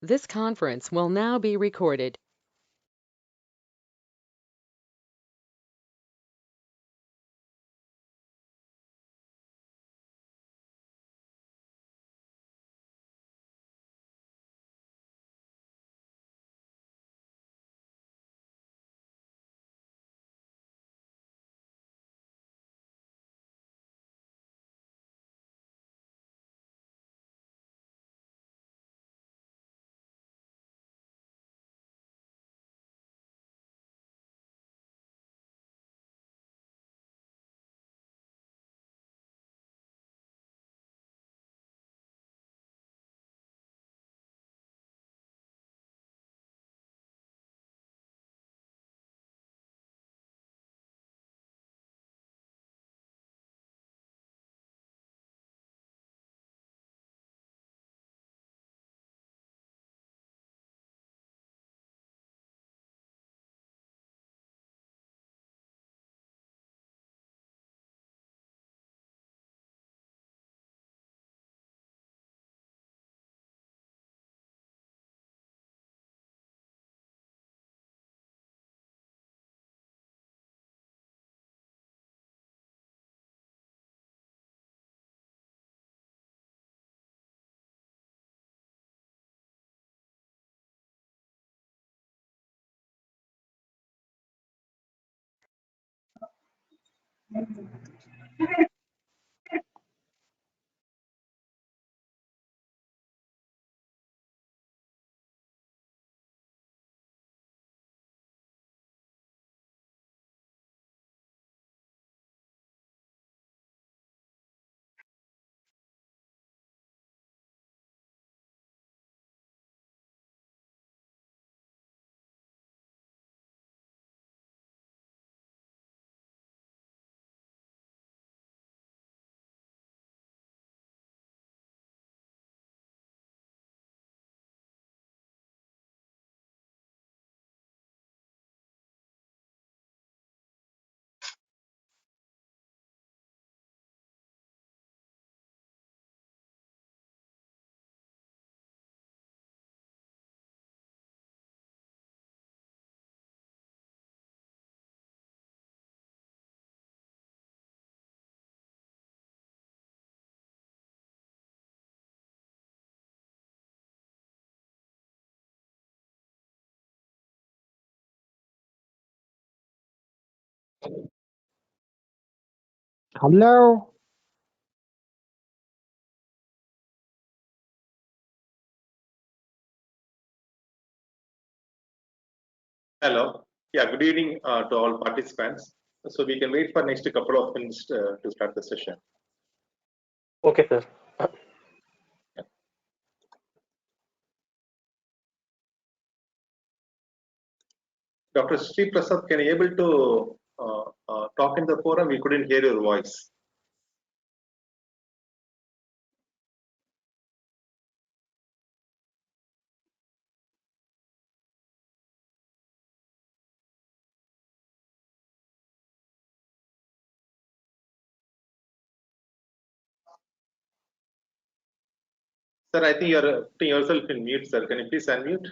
This conference will now be recorded. Hello. Hello. Yeah, good evening to all participants. So we can wait for next couple of minutes to start the session. Okay, sir. Dr. Sri Prasad, can you able to talk in the forum? We couldn't hear your voice. Sir, I think you're putting yourself in mute, sir. Can you please unmute?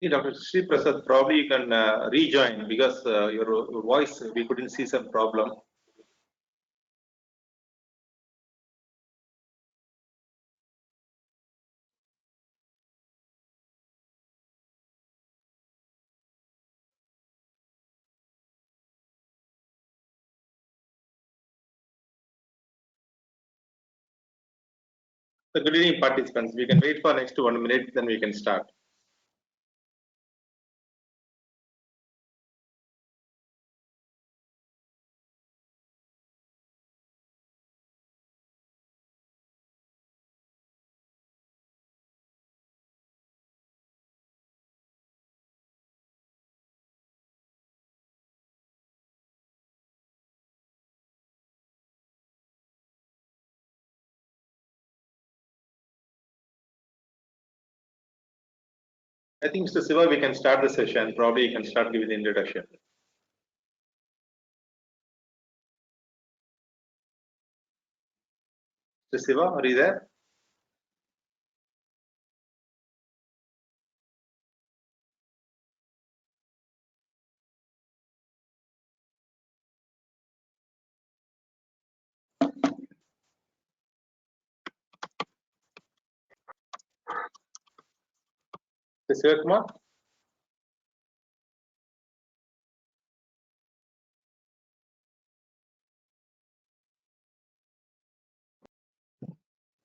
Dr. Sri Prasad, probably you can rejoin because your voice, we couldn't see some problem. So good evening, participants. We can wait for next 1 minute, then we can start. I think, Mr. Siva, we can start the session. Probably you can start giving the introduction. Mr. Siva, are you there? Mr. Siva Kumar?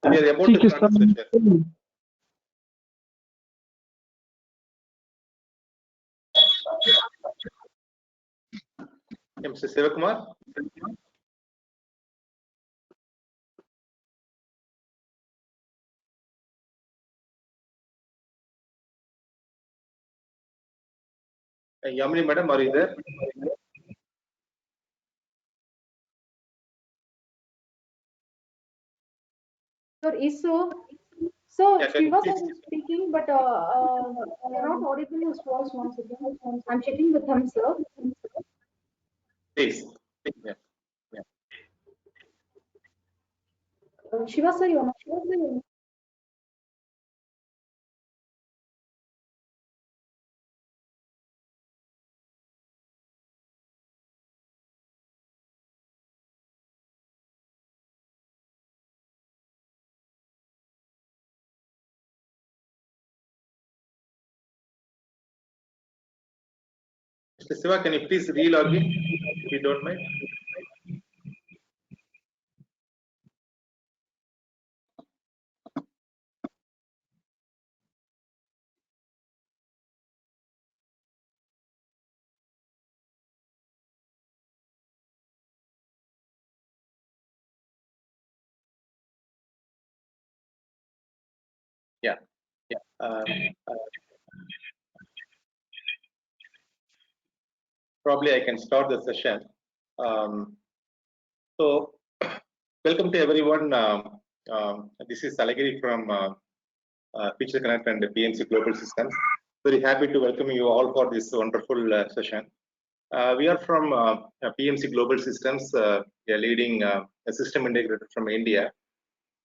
We are about to start the session. Mr. Siva Kumar? Yamini madam, are you there? Sir, is so. So Yeah, Shiva was speaking, but not audible his voice once again. I'm checking with him, sir. Please. Yeah. Shiva sir, you're not. Mr. Siva, can you please re-log in if you don't mind? Yeah. Probably I can start the session. So, welcome to everyone. This is Salagiri from Feature Connect and PMC Global Systems. Very happy to welcome you all for this wonderful session. We are from PMC Global Systems, a leading a system integrator from India.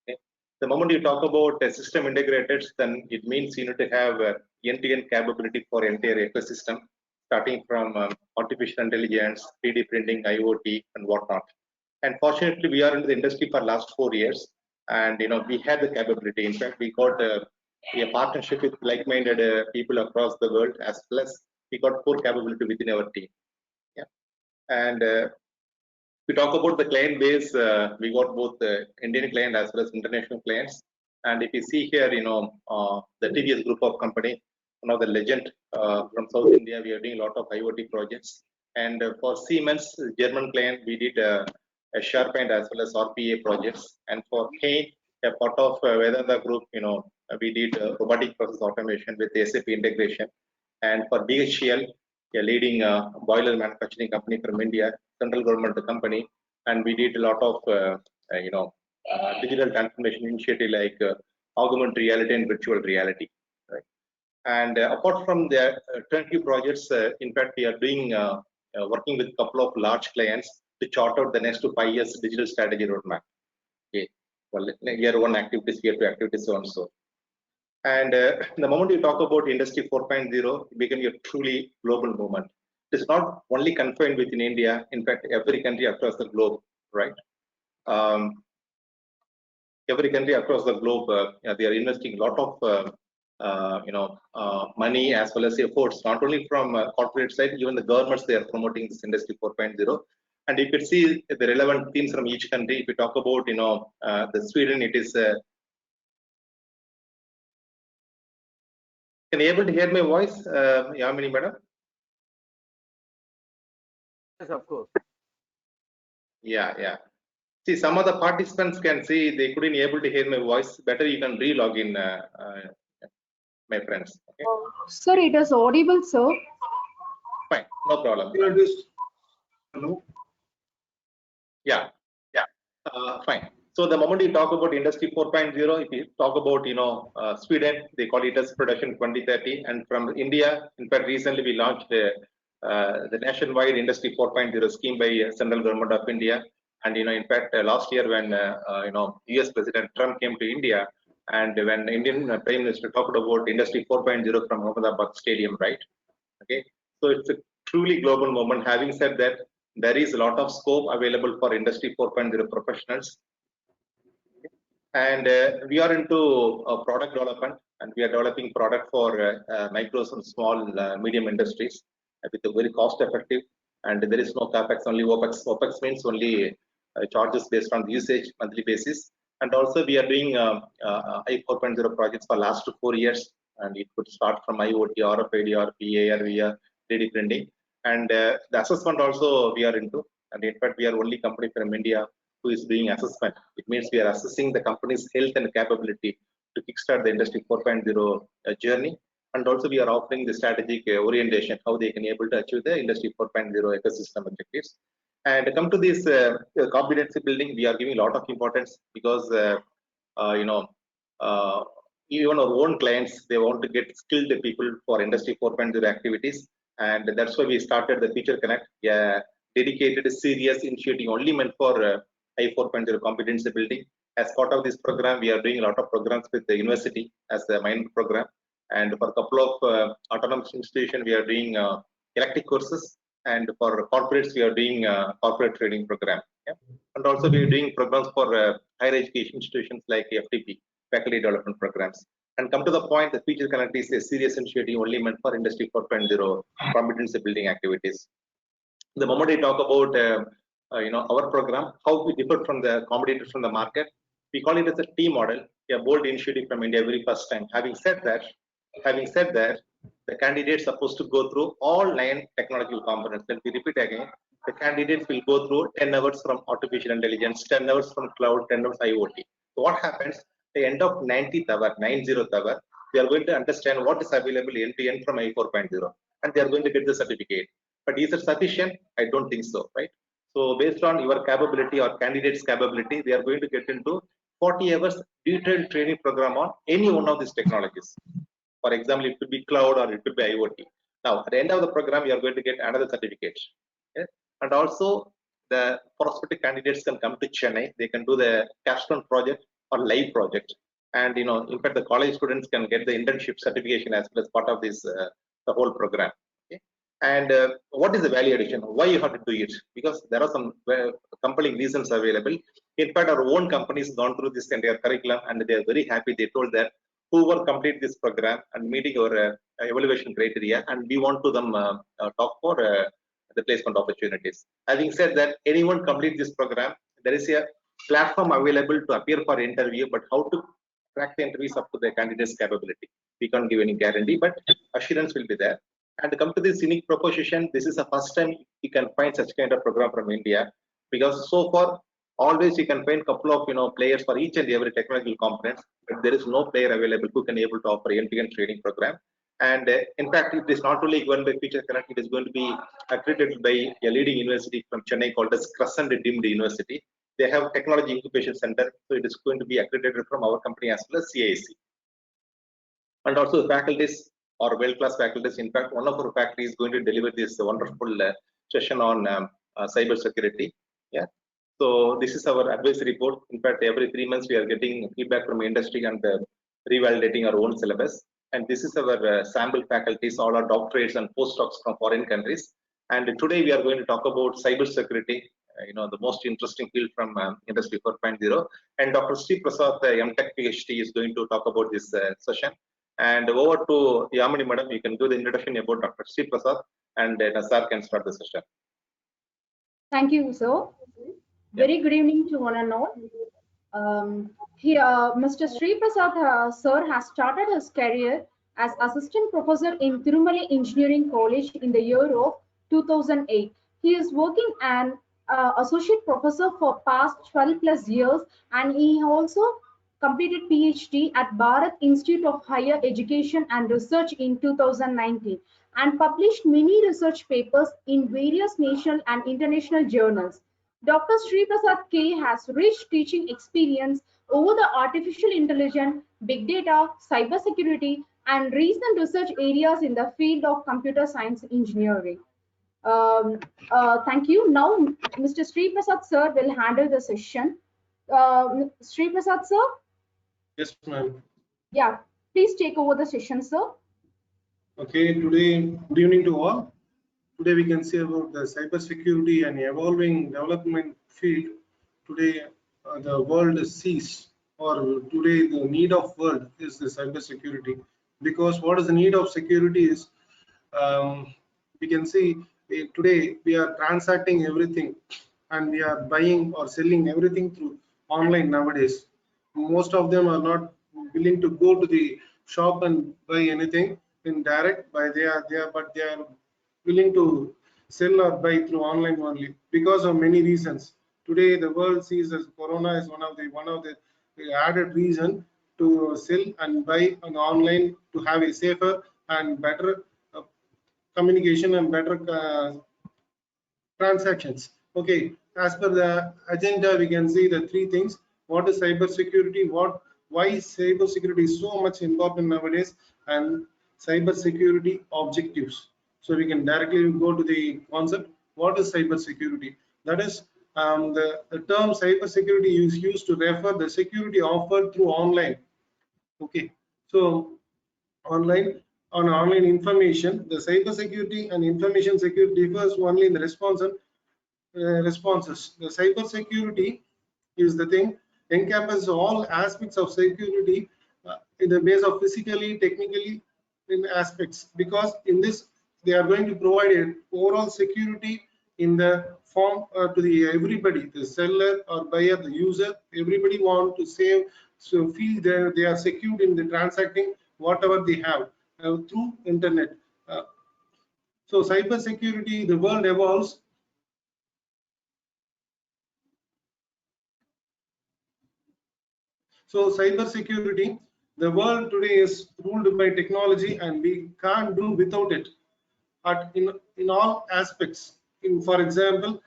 Okay. The moment you talk about system integrators, then it means you need to have end-to-end capability for entire ecosystem, starting from artificial intelligence, 3D printing, IoT, and whatnot. And fortunately, we are in the industry for last 4 years, and we had the capability. In fact, we got a partnership with like-minded people across the world, as well as we got core capability within our team. Yeah, and we talk about the client base. We got both Indian client as well as international clients. And if you see here, the TVS group of company, one of the legend from South India, we are doing a lot of IoT projects. And for Siemens, German client, we did a SharePoint as well as RPA projects. And for Kane, a part of Vedanta group, we did robotic process automation with SAP integration. And for DHL, a leading boiler manufacturing company from India, central government company, and we did a lot of digital transformation initiative like augmented reality and virtual reality. Right? And apart from the turnkey projects, in fact, we are doing working with a couple of large clients to chart out the next 5 years digital strategy roadmap. Okay, well, year one activities, year two activities, so on so. And the moment you talk about Industry 4.0, it became a truly global movement. It is not only confined within India. In fact, every country across the globe, right? Every country across the globe, they are investing a lot of money as well as efforts, not only from corporate side, even the governments, they are promoting this Industry 4.0. And you could see the relevant themes from each country. If we talk about, the Sweden, it is. Can you able to hear my voice, Yamini madam? Yes, of course. Yeah. See, some of the participants can see they couldn't able to hear my voice. Better you can re-log in, my friends. Okay? Sir, it is audible, sir. Fine, no problem. Yeah. Fine. So the moment you talk about Industry 4.0, if you talk about Sweden, they call it as Production 2030, and from India, in fact, recently we launched the nationwide Industry 4.0 scheme by Central Government of India. And in fact, last year when US President Trump came to India, and when the Indian Prime Minister talked about Industry 4.0 from Ahmedabad Stadium, right? Okay, so it's a truly global moment. Having said that, there is a lot of scope available for Industry 4.0 professionals, and we are into product development, and we are developing product for micros and small medium industries with a very cost effective, and there is no capex, only opex. Opex means only charges based on usage monthly basis. And also we are doing I 4.0 projects for last 4 years, and it could start from IoT, RFID, RPA, RVR, 3D printing, and the assessment also we are into. And in fact, we are only company from India who is doing assessment. It means we are assessing the company's health and capability to kickstart the Industry 4.0 journey. And also we are offering the strategic orientation, how they can able to achieve the Industry 4.0 ecosystem objectives. And come to this competency building, we are giving a lot of importance because even our own clients, they want to get skilled people for Industry 4.0 activities, and that's why we started the Future Connect, dedicated serious initiative only meant for I 4.0 competency building. As part of this program, we are doing a lot of programs with the university as the main program, and for a couple of autonomous institutions, we are doing elective courses, and for corporates, we are doing corporate training program. Yeah? And also we are doing programs for higher education institutions like FTP, faculty development programs. And come to the point, the Future Connect is a serious initiative only meant for Industry 4.0 competency building activities. The moment we talk about our program, how we differ from the competitors from the market, we call it as a T model, a bold initiative from India very first time. Having said that, the candidates are supposed to go through all 9 technological components. Let me repeat again. The candidates will go through 10 hours from artificial intelligence, 10 hours from cloud, 10 hours IoT. So what happens? At the end of 90th hour, they are going to understand what is available end to end from I 4.0, and they are going to get the certificate. But is it sufficient? I don't think so, right? So based on your capability or candidate's capability, they are going to get into 40 hours detailed training program on any one of these technologies. For example, it could be cloud or it could be IoT. Now, at the end of the program, you are going to get another certificate. Okay? And also, the prospective candidates can come to Chennai. They can do the capstone project or live project. And in fact, the college students can get the internship certification as well as part of this the whole program. Okay? And what is the value addition? Why you have to do it? Because there are some compelling reasons available. In fact, our own companies gone through this entire curriculum, and they are very happy. They told that whoever complete this program and meeting our evaluation criteria, and we want to them talk for the placement opportunities. Having said that, anyone complete this program, there is a platform available to appear for interview, but how to crack the interviews up to the candidate's capability. We can't give any guarantee, but assurance will be there. And come to this unique proposition, this is the first time you can find such kind of program from India, because so far always you can find couple of players for each and every technological components, but there is no player available who can able to offer end-to-end training program. And in fact, it is not only given by Future Connect, it is going to be accredited by a leading university from Chennai called as Crescent Deemed University. They have technology incubation center, so it is going to be accredited from our company as well as CIC. And also the faculties or world-class faculties. In fact, one of our faculty is going to deliver this wonderful session on cybersecurity. Yeah. So this is our advisory report. In fact, every 3 months we are getting feedback from industry, and revalidating our own syllabus. And this is our sample faculties, all our doctorates and postdocs from foreign countries. And today we are going to talk about cybersecurity, the most interesting field from Industry 4.0. And Dr. Sri Prasad, MTech PhD, is going to talk about this session. And over to Yamini Madam, you can do the introduction about Dr. Sri Prasad, and Nasar can start the session. Thank you, sir. Very good evening to one and all. Here, Mr. Sri Prasad, sir, has started his career as assistant professor in Tirumali Engineering College in the year of 2008. He is working as associate professor for past 12 plus years, and he also completed PhD at Bharat Institute of Higher Education and Research in 2019 and published many research papers in various national and international journals. Dr. Sri Prasad K has rich teaching experience over the artificial intelligence, big data, cybersecurity, and recent research areas in the field of computer science engineering. Thank you. Now, Mr. Sri Prasad sir will handle the session. Sri Prasad sir? Yes, ma'am. Yeah, please take over the session, sir. Okay, today, good evening to all. Today we can see about the cybersecurity and evolving development field. Today the world sees, or today the need of world is the cybersecurity. Because what is the need of security is, we can see today we are transacting everything and we are buying or selling everything through online nowadays. Most of them are not willing to go to the shop and buy anything in direct, but they are willing to sell or buy through online only because of many reasons. Today the world sees as corona is one of the added reason to sell and buy on online to have a safer and better communication and better transactions. Okay, as per the agenda, we can see the three things. What is cybersecurity? Why cybersecurity is so much important nowadays, and cybersecurity objectives. So we can directly go to the concept. What is cybersecurity? That is the term cybersecurity is used to refer the security offered through online. Okay, so online information, the cybersecurity and information security differs only in the responses. The cybersecurity is the thing encompasses all aspects of security in the base of physically, technically in aspects, because in this they are going to provide an overall security in the form to the everybody, the seller or buyer, the user. Everybody want to save, so feel they are secured in the transacting whatever they have through internet. So cybersecurity, the world evolves. So cybersecurity, the world today is ruled by technology and we can't do without it in all aspects. For example,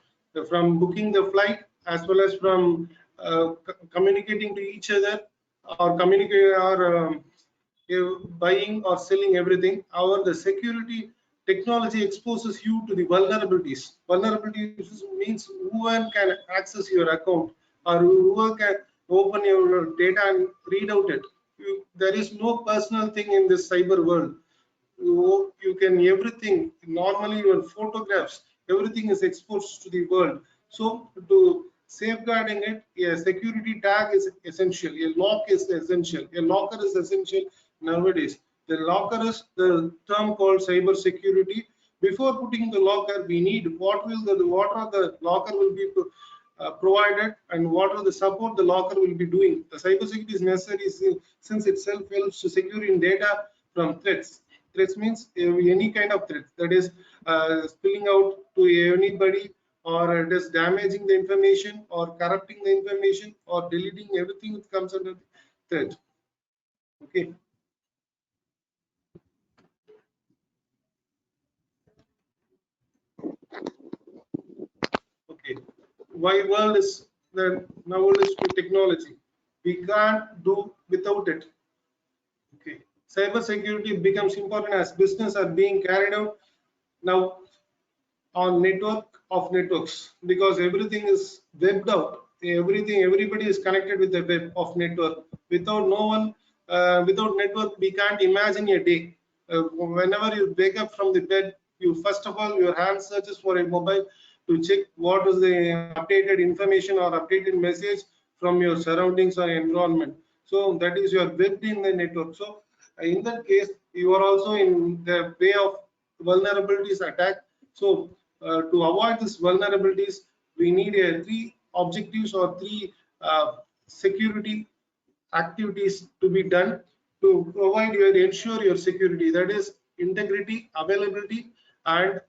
from booking the flight as well as from communicating to each other or buying or selling everything. The security technology exposes you to the vulnerabilities. Vulnerabilities means whoever can access your account or whoever can open your data and read out it. There is no personal thing in this cyber world. You can everything, normally your photographs, everything is exposed to the world. So to safeguarding it, a security tag is essential, a lock is essential, a locker is essential nowadays. The locker is the term called cyber security. Before putting the locker, we need what are the locker will be provided and what are the support the locker will be doing. The cybersecurity is necessary since itself helps to securing data from threats. Threats means any kind of threat, that is spilling out to anybody, or it is damaging the information or corrupting the information or deleting everything that comes under the threat. Okay. Okay. Why world is the now world is with technology. We can't do without it. Okay. Cybersecurity becomes important as business are being carried out now on network of networks, because everything is webbed out. Everybody is connected with the web of network. Without no one without network, we can't imagine a day. Whenever you wake up from the bed, you first of all your hand searches for a mobile to check what is the updated information or updated message from your surroundings or environment. So that is your built in the network. So in that case, you are also in the way of vulnerabilities attack. So to avoid these vulnerabilities, we need three objectives or three security activities to be done to provide ensure your security. That is integrity, availability, and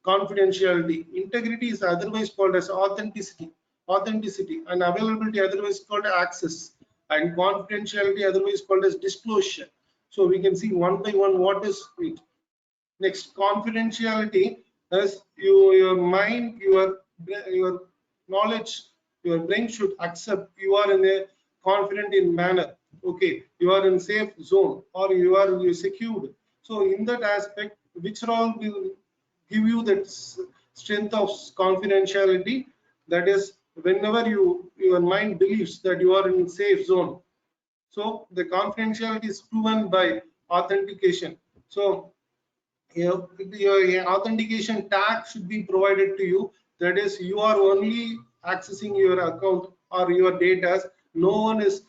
confidentiality. Integrity is otherwise called as authenticity, and availability otherwise called access, and confidentiality otherwise called as disclosure. So we can see one by one what is it. Next, confidentiality is your mind, your knowledge, your brain should accept you are in a confident in manner. Okay, you are in safe zone or you are secured. So in that aspect, which role will give you that strength of confidentiality? That is, whenever your mind believes that you are in safe zone. So the confidentiality is proven by authentication. So your authentication tag should be provided to you. That is, you are only accessing your account or your data. No one is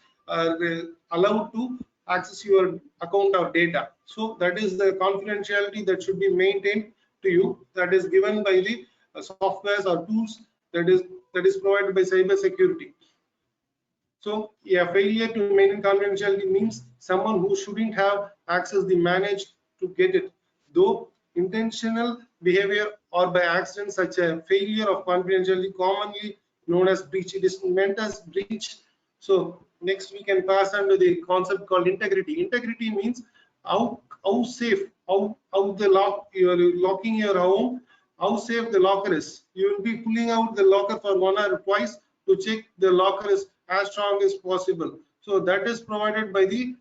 allowed to access your account or data. So that is the confidentiality that should be maintained to you. That is given by the softwares or tools that is provided by cybersecurity. So a failure to maintain confidentiality means someone who shouldn't have access the managed to get it. Though intentional behavior or by accident, such a failure of confidentiality commonly known as breach. It is meant as breach. So next we can pass on to the concept called integrity. Integrity means how safe, how the lock, you are locking your home, how safe the locker is. You will be pulling out the locker for one or twice to check the locker is as strong as possible. So that is provided by the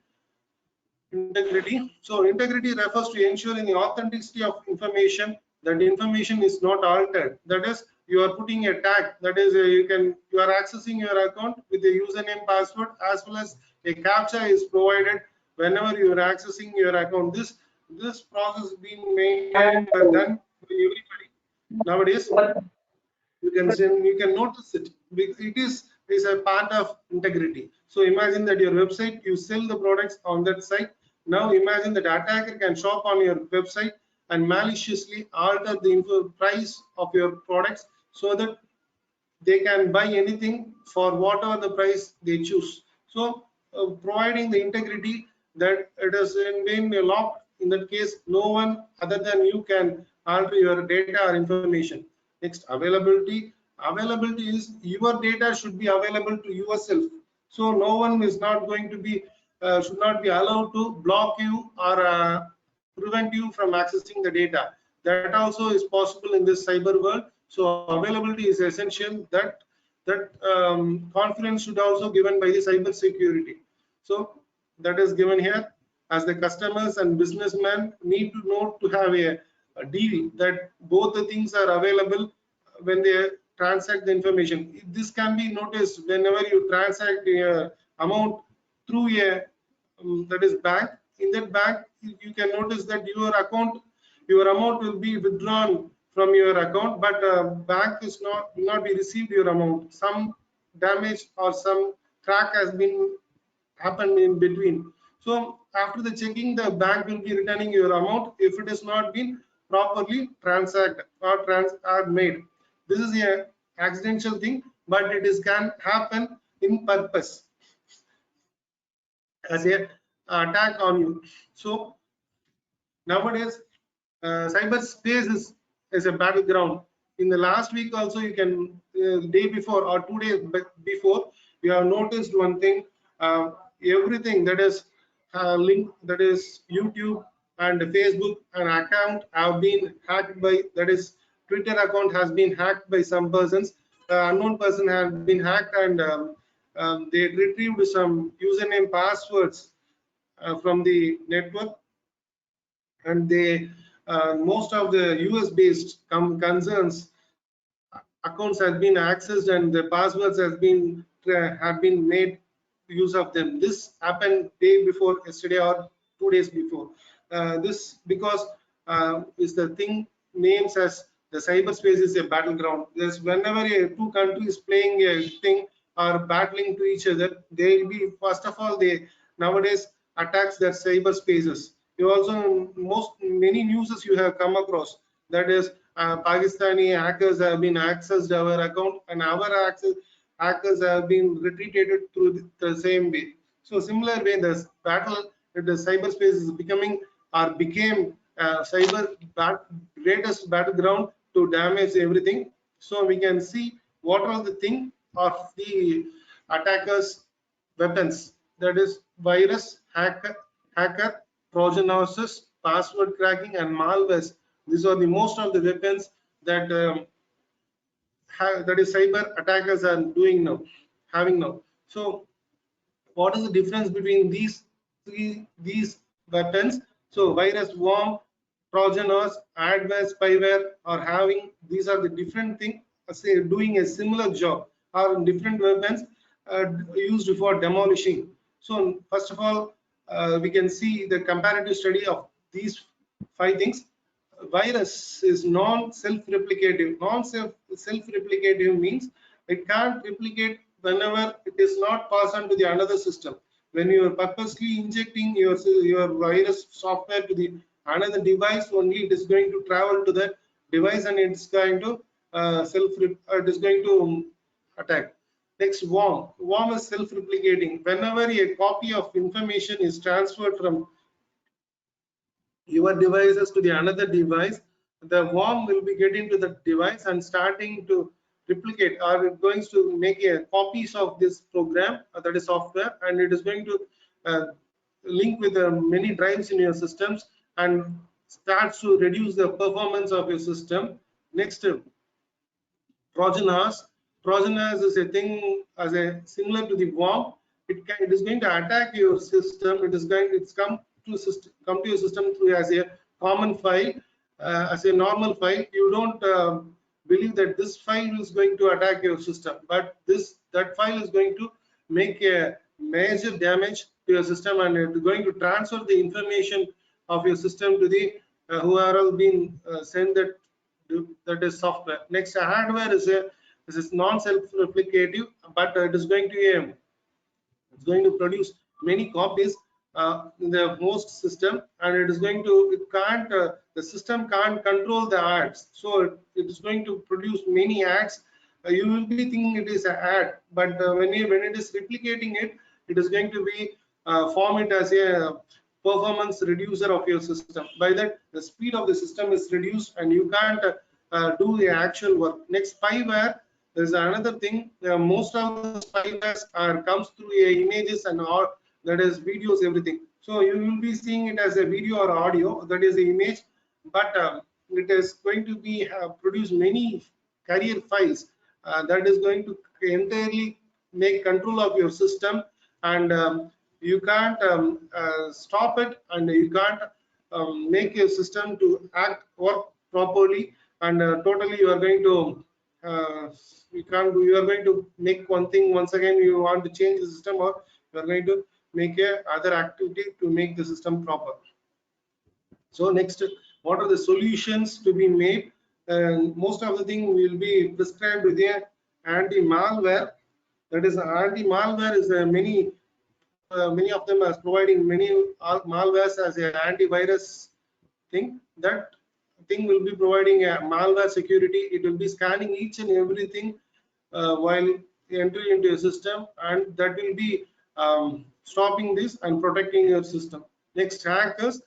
integrity. So integrity refers to ensuring the authenticity of information, that information is not altered. That is, you are putting a tag, that is you are accessing your account with a username, password, as well as a captcha is provided whenever you are accessing your account. This process is being maintained done by everybody nowadays. You can notice it. It is a part of integrity. So imagine that your website, you sell the products on that site. Now imagine that attacker can shop on your website and maliciously alter the price of your products so that they can buy anything for whatever the price they choose. So providing the integrity that it has been locked. In that case, no one other than you can alter your data or information. Next, availability. Availability is your data should be available to yourself. So no one is not going to be should not be allowed to block you or prevent you from accessing the data. That also is possible in this cyber world. So availability is essential. That confidence should also given by the cyber security. So that is given here, as the customers and businessmen need to know to have a deal that both the things are available when they transact the information. This can be noticed whenever you transact a amount through a that is bank. In that bank, you can notice that your amount will be withdrawn from your account, but bank will not be received your amount. Some damage or some crack has been happened in between. So after the checking, the bank will be returning your amount if it has not been properly transacted or made. This is a accidental thing, but it can happen in purpose as a attack on you. So nowadays, cyberspace is a battleground. In the last week also, you can day before or 2 days before, you have noticed one thing. Everything that is linked, that is YouTube and Facebook, an account have been hacked by, that is Twitter account has been hacked by some persons. Unknown person has been hacked, and they retrieved some username passwords from the network, and they most of the US based concerns accounts has been accessed and the passwords have been made use of them. This happened day before yesterday or 2 days before. This because is the thing names as the cyberspace is a battleground. There's whenever two countries playing a thing or battling to each other, they will be first of all they nowadays attacks their cyberspaces. You also many newses you have come across, that is Pakistani hackers have been accessed our account and our hackers have been retreated through the same way. So similar way, the battle the cyberspace is becoming or became greatest battleground to damage everything. So we can see what are the thing of the attackers weapons, that is virus, hacker, Trojan horses, password cracking, and malwares. These are the most of the weapons that that is cyber attackers are doing now, having now. So what is the difference between these weapons? So virus, worm, Trojan horse, adware, spyware are having, these are the different things, say doing a similar job, or different weapons used for demolishing. So first of all, we can see the comparative study of these 5 things. Virus is non-self-replicative. Non-self-replicative means it can't replicate whenever it is not passed on to the another system. When you are purposely injecting your virus software to the another device, only it is going to travel to that device and it's going to it is going to attack. Next, worm. Worm is self-replicating. Whenever a copy of information is transferred from your devices to the another device, the worm will be getting to the device and starting to replicate, or it going to make a copies of this program, that is software, and it is going to link with many drives in your systems and starts to reduce the performance of your system. Next, Trojan horse. Trojan horse is a thing as a similar to the worm. It is going to attack your system. It's come to your system through as a common file, as a normal file. You don't believe that this file is going to attack your system, but that file is going to make a major damage to your system, and it's going to transfer the information of your system to the whoever been sent that is software. Next, hardware is non-self-replicative, but it is going to it's going to produce many copies in the host system, and it is going to the system can't control the ads, so it is going to produce many ads. You will be thinking it is an ad, but when it is replicating it, it is going to be form it as a performance reducer of your system. By that, the speed of the system is reduced and you can't do the actual work. Next, spyware is another thing. Most of the spywares comes through images and all, that is videos, everything. So you will be seeing it as a video or audio, that is the image, but it is going to be produce many carrier files that is going to entirely make control of your system, and you can't stop it, and you can't make your system to work properly, and totally you are going to you are going to make one thing once again, you want to change the system, or you are going to make a other activity to make the system proper. So next, what are the solutions to be made? Most of the thing will be prescribed with a anti-malware. That is, anti-malware is many of them are providing many malwares as an antivirus thing. That thing will be providing a malware security. It will be scanning each and everything while entering into a system, and that will be stopping this and protecting your system. Next, hackers.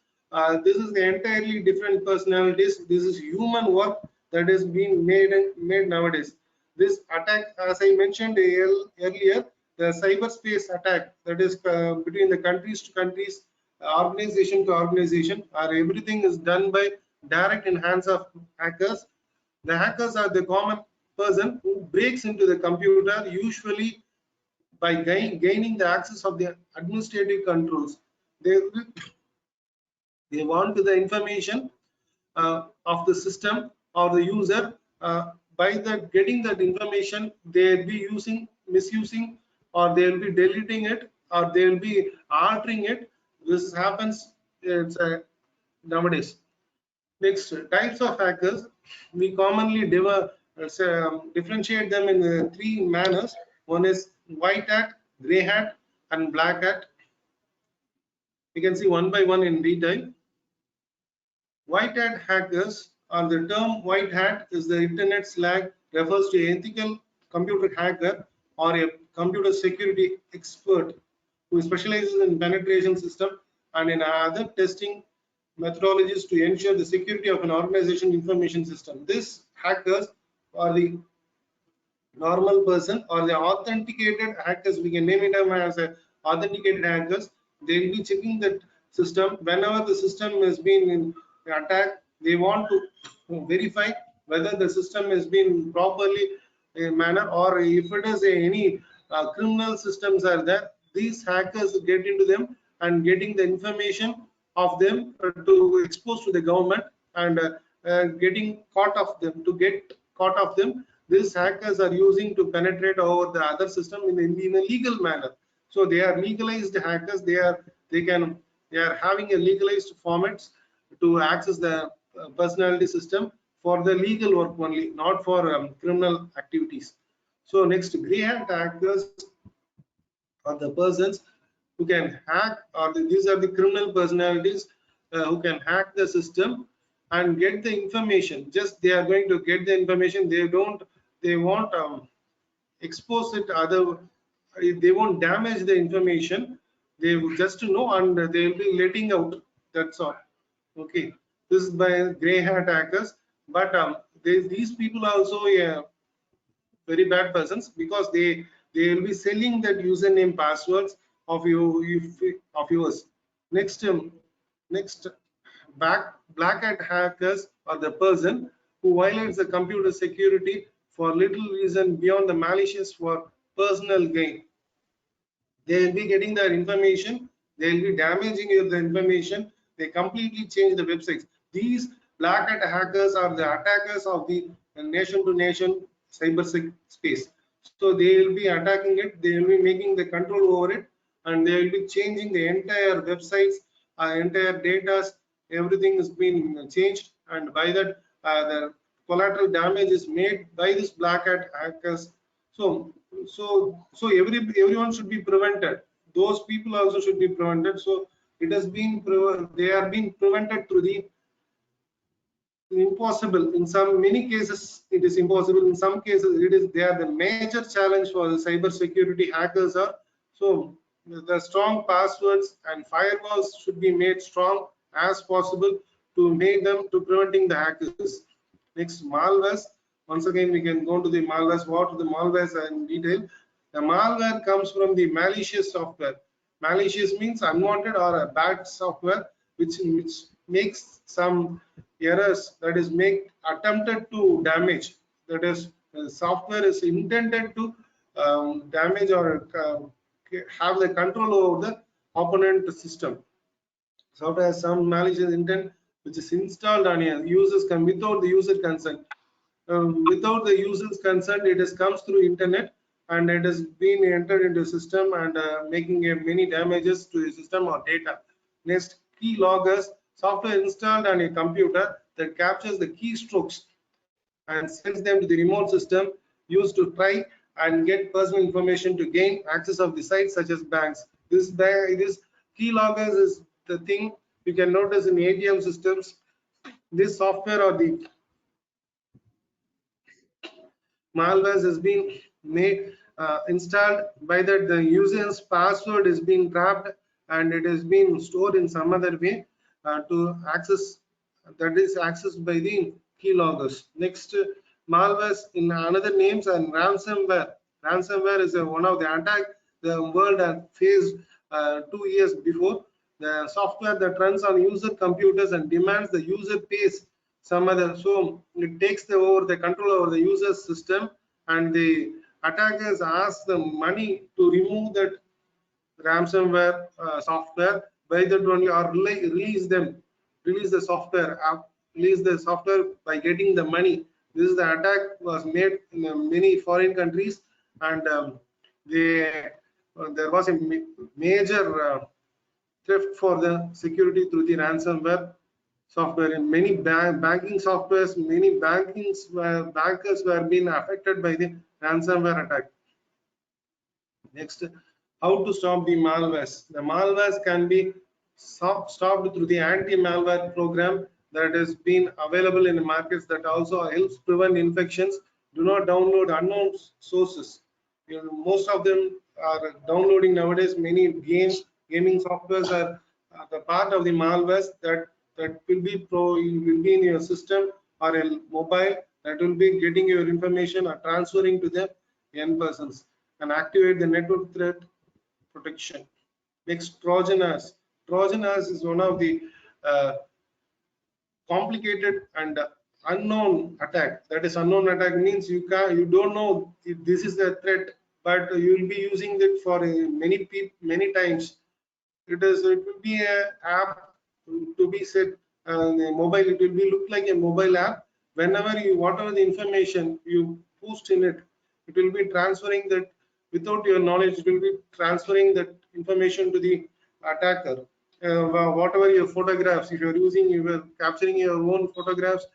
This is the entirely different personalities. This is human work that is being made nowadays. This attack, as I mentioned earlier, the cyberspace attack, that is between the countries to countries, organization to organization, or everything is done by direct in hands of hackers. The hackers are the common person who breaks into the computer, usually by gaining the access of the administrative controls. They want the information of the system or the user. By getting that information, they will be misusing or they will be deleting it, or they will be altering it. This happens nowadays. Next, types of hackers. We commonly differentiate them in three manners. One is white hat, gray hat, and black hat. We can see one by one in detail. White hat hackers, or the term white hat is the internet slang, refers to an ethical computer hacker or a computer security expert who specializes in penetration system and in other testing methodologies to ensure the security of an organization information system. These hackers are the normal person or the authenticated hackers. We can name it as a authenticated hackers. They will be checking that system whenever the system has been in attack. They want to verify whether the system has been properly manner, or if it is any criminal systems are there. These hackers get into them and getting the information of them to expose to the government, and getting caught of them. To get caught of them, these hackers are using to penetrate over the other system in a legal manner. So they are legalized hackers. They are having a legalized formats to access the personality system for the legal work only, not for criminal activities. So next, gray hat hackers are the persons who can hack, or these are the criminal personalities who can hack the system and get the information. Just they are going to get the information. They won't expose it other. They won't damage the information. They will just know, and they will be letting out. That's all. Okay, this is by gray hat hackers. But these people are also very bad persons, because they will be selling that username passwords of yours. Next, black hat hackers are the person who violates the computer security for little reason beyond the malicious for personal gain. They will be getting their information, they will be damaging the information, they completely change the websites. These black hat hackers are the attackers of the nation to nation cyber space. So they will be attacking it, they will be making the control over it, and they will be changing the entire websites, entire data. Everything has been changed, and by that the collateral damage is made by this black hat hackers. So everyone should be prevented. Those people also should be prevented. So it has been they are being prevented through the impossible. In many cases it is impossible. In some cases it is. They are the major challenge for the cyber security hackers are. So the strong passwords and firewalls should be made strong as possible to make them to preventing the hackers. Next, malwares. Once again, we can go to the malwares. What the malwares are in detail. The malware comes from the malicious software. Malicious means unwanted or a bad software which makes some errors, that is attempted to damage. That is, the software is intended to damage or have the control over the opponent system. Software has some malicious intent which is installed on a user's without the user consent. Without the user's consent, it has comes through internet, and it has been entered into the system and making many damages to the system or data. Next, keyloggers, software installed on a computer that captures the keystrokes and sends them to the remote system used to try and get personal information to gain access of the sites such as banks. This keyloggers is the thing you can notice in ATM systems. This software or the malware has been made installed by that the user's password is being trapped, and it is being stored in some other way to access, that is accessed by the keyloggers. Next, malwares in another names and ransomware. Ransomware is one of the attack the world had faced 2 years before. The software that runs on user computers and demands the user pays some other, so it takes over the control over the user system, and the attackers ask the money to remove that ransomware software. By that only, or release the software by getting the money. This is the attack was made in many foreign countries, and they there was a major theft for the security through the ransomware software. In many banking softwares, many bankers were being affected by the ransomware attack. Next, how to stop the malwares. The malwares can be stopped through the anti-malware program that has been available in the markets, that also helps prevent infections. Do not download unknown sources. Most of them are downloading nowadays. Many gaming softwares are the part of the malwares that will be in your system or a mobile, that will be getting your information or transferring to the end persons. And activate the network threat protection. Next, Trojan horse. Trojan horse is one of the complicated and unknown attack. That is, unknown attack means you don't know if this is the threat, but you will be using it for many times. It will be a app to be set mobile. It will be look like a mobile app. Whenever whatever the information you post in it, it will be transferring that without your knowledge. It will be transferring that information to the attacker. Whatever your photographs, if you are capturing your own photographs,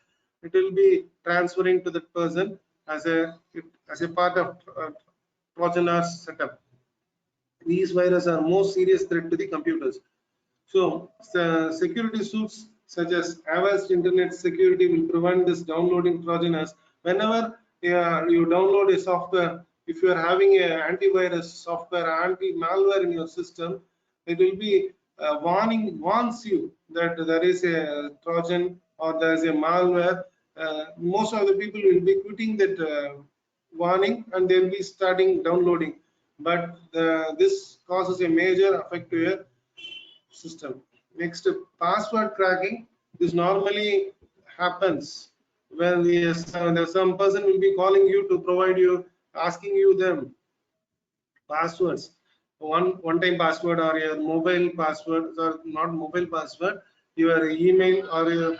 it will be transferring to that person as a part of Trojan horse setup. These viruses are most serious threat to the computers. So security suits such as advanced internet security will prevent this downloading Trojan horse. Whenever you download a software, if you are having an antivirus software, anti-malware in your system, it will be warns you that there is a Trojan or there is a malware. Most of the people will be quitting that warning and they will be starting downloading. But this causes a major effect to your system. Next, password cracking. This normally happens when some person will be calling you to provide you, asking you them passwords, one-time password or your mobile password, or not mobile password, your email or your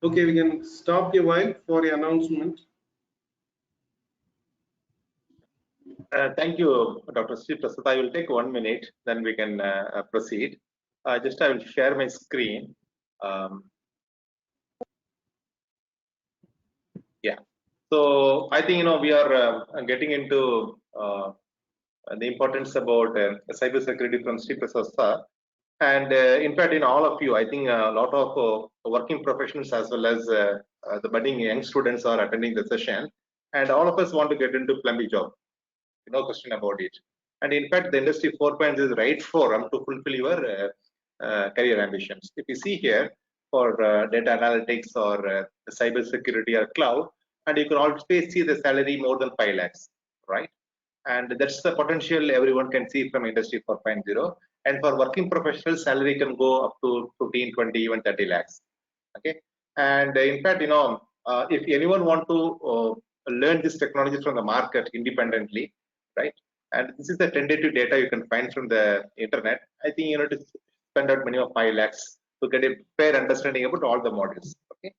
okay. We can stop a while for the announcement. Thank you, Dr. Sri Prasad. I will take 1 minute, then we can proceed. I will share my screen. Yeah. So I think we are getting into the importance about cybersecurity from Sri Prasad sir. And in fact, in all of you, I think a lot of working professionals as well as the budding young students are attending the session, and all of us want to get into plumbing job. No question about it. And in fact, the industry 4.0 is right forum to fulfill your career ambitions. If you see here for data analytics or cyber security or cloud, and you can always see the salary more than 5 lakhs, right? And that's the potential everyone can see from industry 4.0. And for working professionals, salary can go up to 15, 20, even 30 lakhs. Okay. And in fact, if anyone want to learn this technology from the market independently, right? And this is the tentative data you can find from the internet. I think you know to spend out money of 5 lakhs to get a fair understanding about all the modules. Okay,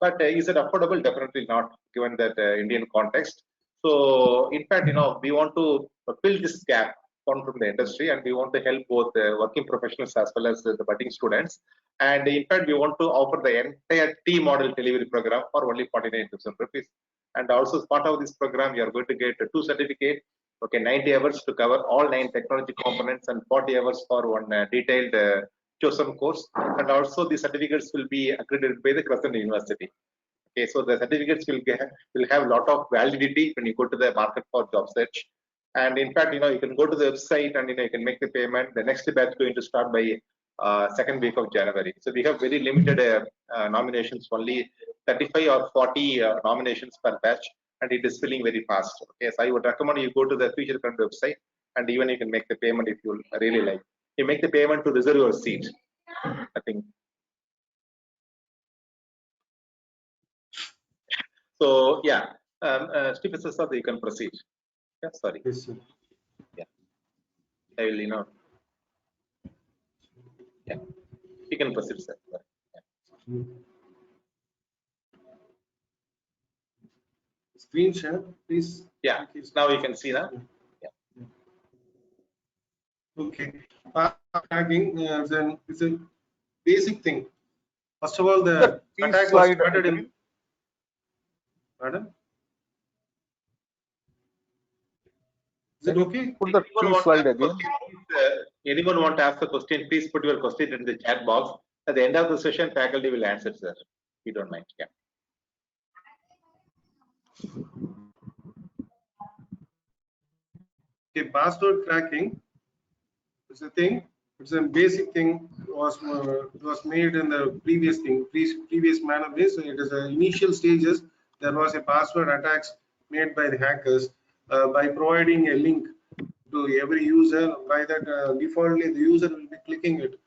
but is it affordable? Definitely not, given that Indian context. So in fact, we want to fill this gap found from the industry, and we want to help both working professionals as well as the budding students. And in fact, we want to offer the entire T model delivery program for only 49,000 rupees. And also as part of this program, you are going to get 2 certificates. Okay, 90 hours to cover all 9 technology components and 40 hours for one detailed chosen course. And also the certificates will be accredited by the Crescent University. Okay, so the certificates will have a lot of validity when you go to the market for job search. And in fact, you can go to the website and you can make the payment. The next batch is going to start by second week of January. So we have very limited nominations, only 35 or 40 nominations per batch, and it is filling very fast. Okay, so I would recommend you go to the Future Current website, and even you can make the payment if you really like. You make the payment to reserve your seat, I think. So yeah, Stephen Sir, you can proceed. Yeah, sorry. Yes, sir. Yeah, I will, Yeah, you can proceed, sir. Yeah. screen share, please. Yeah, now you can see that. Okay, tracking is a basic thing. First of all, the attack was started in. Pardon? Is it okay? Put the key slide again. Anyone want to ask a question, please put your question in the chat box. At the end of the session, faculty will answer, sir. If you don't mind. Yeah. Okay, password cracking is a thing. It's a basic thing. Was made in the previous manner. It is initial stages. There was a password attacks made by the hackers by providing a link to every user. By that, defaultly the user will be clicking it,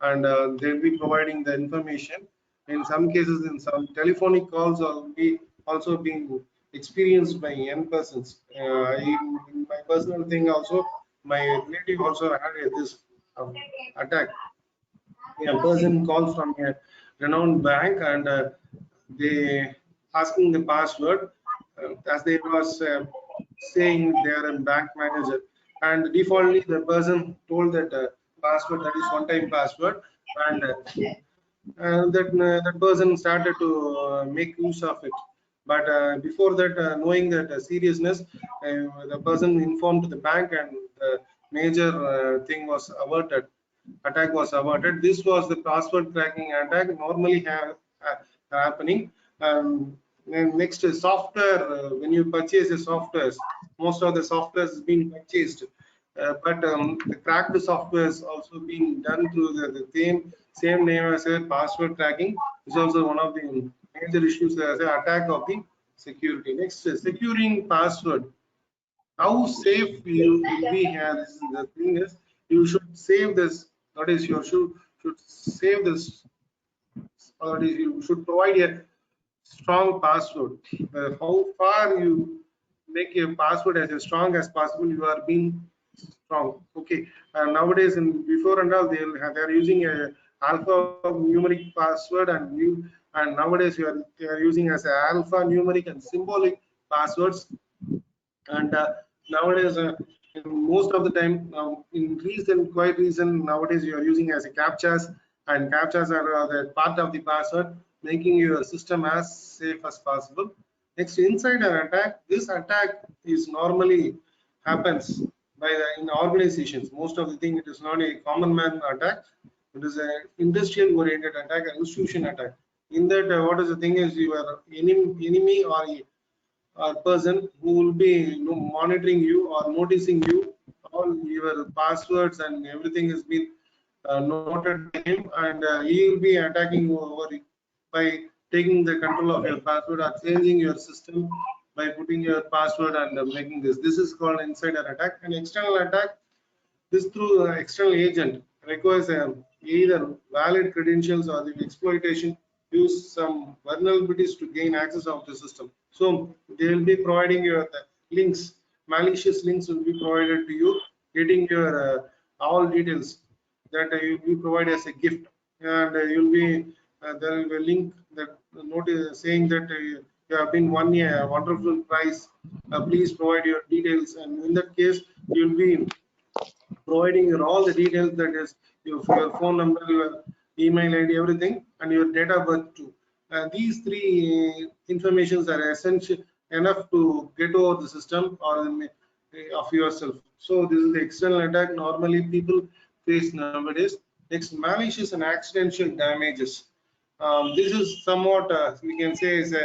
and they'll be providing the information. In some cases, in some telephonic calls, will be also being experienced by young persons. In my personal thing, also my relative also had this attack. A person calls from a renowned bank, and they asking the password as they was saying they are a bank manager, and defaultly the person told that password, that is one-time password, and that person started to make use of it. But before that, knowing that seriousness, the person informed the bank, and the major thing was averted. Attack was averted. This was the password cracking attack normally happening. And next is software. When you purchase a software, most of the software is being purchased, but the cracked software is also being done through the same name as a password cracking. Is also one of the major issues as an attack of the security. Next is securing password. How safe you will be here? This is the thing is, you should save this. That is, you should save this. That is, you should provide a strong password. How far you make your password as strong as possible, you are being strong. Okay. Nowadays, before and all, they are using a alphanumeric password, and nowadays they are using as a alphanumeric and symbolic passwords. And nowadays, most of the time, quite recent, nowadays you are using as a captchas, and captchas are the part of the password, making your system as safe as possible. Next, insider attack. This attack is normally happens in organizations. Most of the thing, it is not a common man attack. It is an industrial oriented attack, an institution attack. In that, what is the thing is, your enemy or a person who will be monitoring you or noticing you, all your passwords and everything has been noted by him, and he will be attacking over by taking the control of your password or changing your system by putting your password and making this. This is called insider attack. An external attack, this through external agent, requires either valid credentials or the exploitation, use some vulnerabilities to gain access of the system. So they will be providing your links, malicious links will be provided to you, getting your all details that you will be provided as a gift, and you'll be there will be a link that notice saying that you have been won a wonderful prize. Please provide your details, and in that case, you'll be providing your all the details, that is your phone number, your email ID, everything, and your date of birth too. These three informations are essential enough to get over the system or of yourself. So this is the external attack normally people face nowadays. Next, malicious and accidental damages. This is somewhat we can say is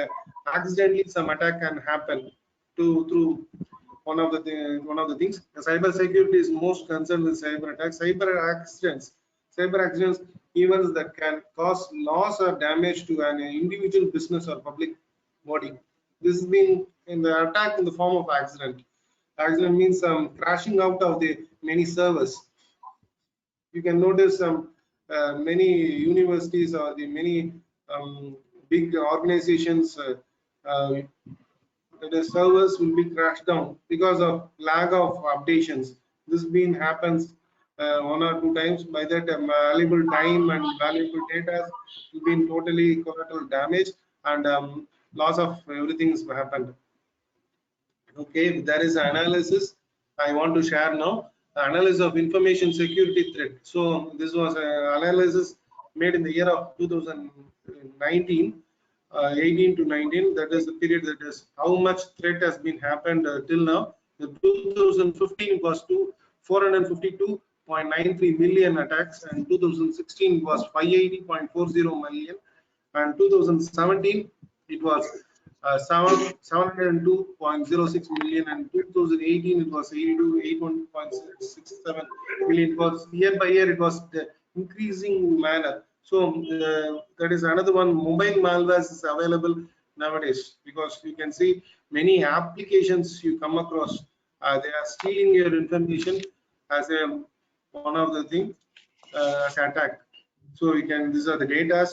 accidentally some attack can happen through one of the things. Cybersecurity is most concerned with cyber attacks, cyber accidents, events that can cause loss or damage to an individual, business, or public body. This has been in the attack in the form of accident. Accident means crashing out of the many servers. You can notice many universities or the many big organizations, the servers will be crashed down because of lack of updations. This happens one or two times. By that, valuable time and valuable data will be totally collateral damage, and loss of everything has happened. Okay, there is analysis I want to share now. Analysis of information security threat. So this was an analysis made in the year of 2019, 18 to 19. That is the period, that is how much threat has been happened till now. The 2015 was 452.93 million attacks, and 2016 was 580.40 million, and 2017 it was 702.06 million, and 2018 it was 81.67 million. It was year by year, it was the increasing manner. So that is another one. Mobile malware is available nowadays, because you can see many applications you come across, they are stealing your information as a one of the thing, as attack. So you can, these are the data,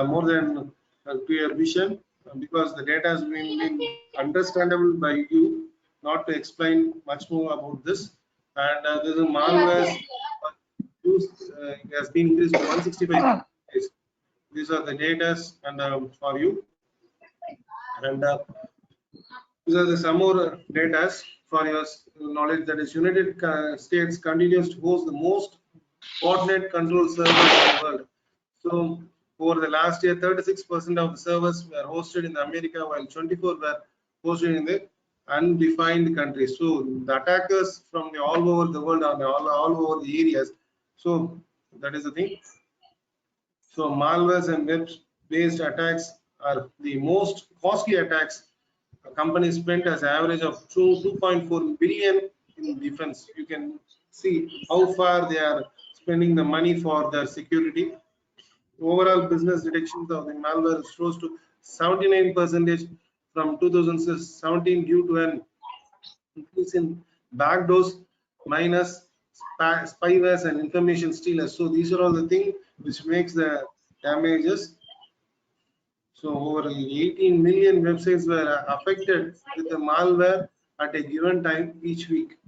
more than to your vision, because the data has been understandable by you, not to explain much more about this. And this is malware used, has been increased to 165. These are the data and for you, and these are the some more data for your knowledge. That is, United States continues to host the most botnet control servers in the world. So over the last year, 36% of the servers were hosted in America, while 24 were hosted in the undefined countries. So the attackers from all over the world are all over the areas. So that is the thing. So malwares and web-based attacks are the most costly attacks. A company spent as average of 2.4 billion in defense. You can see how far they are spending the money for their security. Overall business detections of the malware rose to 79% from 2017 due to an increase in backdoors, minus spywares and information stealers. So these are all the things which makes the damages. So over 18 million websites were affected with the malware at a given time each week.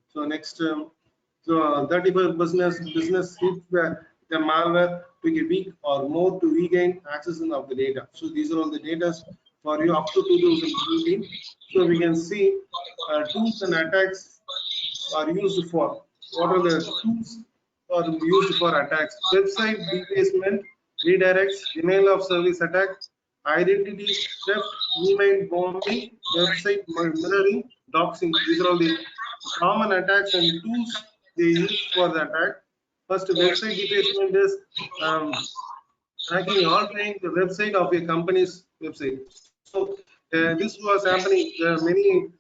So next, so 35% business hit the malware took a week or more to regain access of the data. So these are all the data for you up to 2018. So we can see tools and attacks are used for. What are the tools are used for attacks? Website defacement, redirects, denial of service attack, identity theft, email bombing, website mirroring, doxing. These are all the common attacks and tools they use for the attack. First, website defacement is hacking, altering the website of a company's website. So this was happening. Many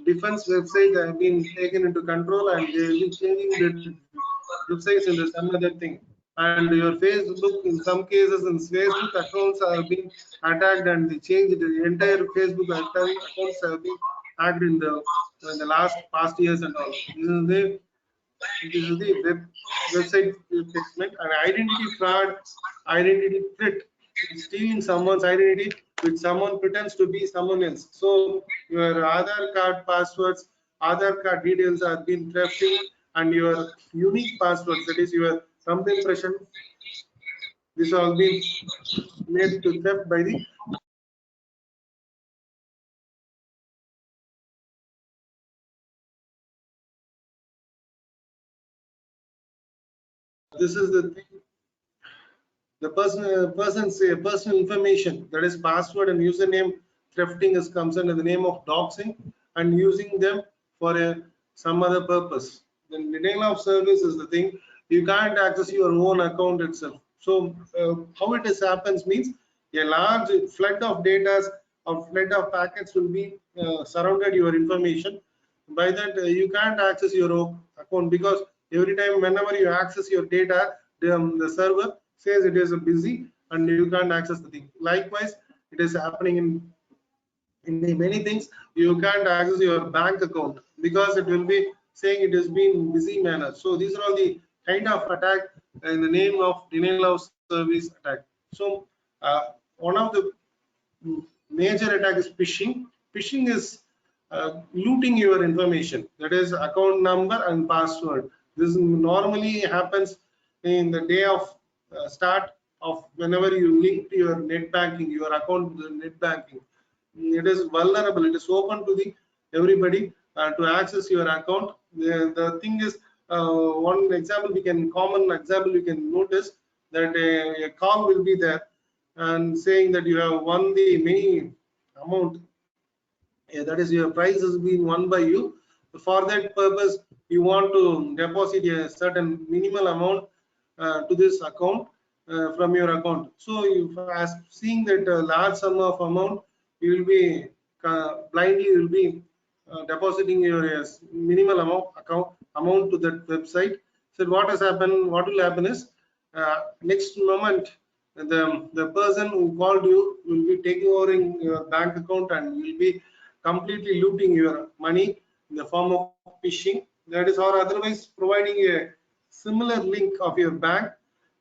defense websites have been taken into control, and they will be changing the websites into some other thing. And your Facebook, in some cases, in Facebook accounts are being attacked, and they changed the entire Facebook accounts have been hacked in the past years and all. This is the website replacement. And identity fraud, identity threat, stealing someone's identity which someone pretends to be someone else. So your Aadhaar card passwords, Aadhaar card details are being thefted, and your unique passwords, that is your thumb impression, this all been made to theft by the this is the thing. The personal information, that is password and username thefting, is comes under the name of doxing, and using them for some other purpose. Then denial of service is the thing. You can't access your own account itself. So how it is happens means a large flood of data or flood of packets will be surrounded your information. By that you can't access your own account, because every time whenever you access your data, the server says it is busy and you can't access the thing. Likewise, it is happening in many things. You can't access your bank account because it will be saying it is being busy manner. So these are all the kind of attack in the name of denial of service attack. So one of the major attack is phishing. Phishing is looting your information, that is account number and password. This normally happens in the day of start of whenever you link to your net banking, your account to the net banking. it is vulnerable. It is open to the everybody to access your account. The thing is, one example common example we can notice that a call will be there and saying that you have won the many amount. That is, your prize has been won by you. For that purpose, you want to deposit a certain minimal amount to this account from your account. So, as seeing that large sum of amount, you will be blindly you will be depositing your minimal amount to that website. So, what has happened? What will happen is next moment the person who called you will be taking over in your bank account and will be completely looting your money in the form of phishing. That is, or otherwise providing a similar link of your bank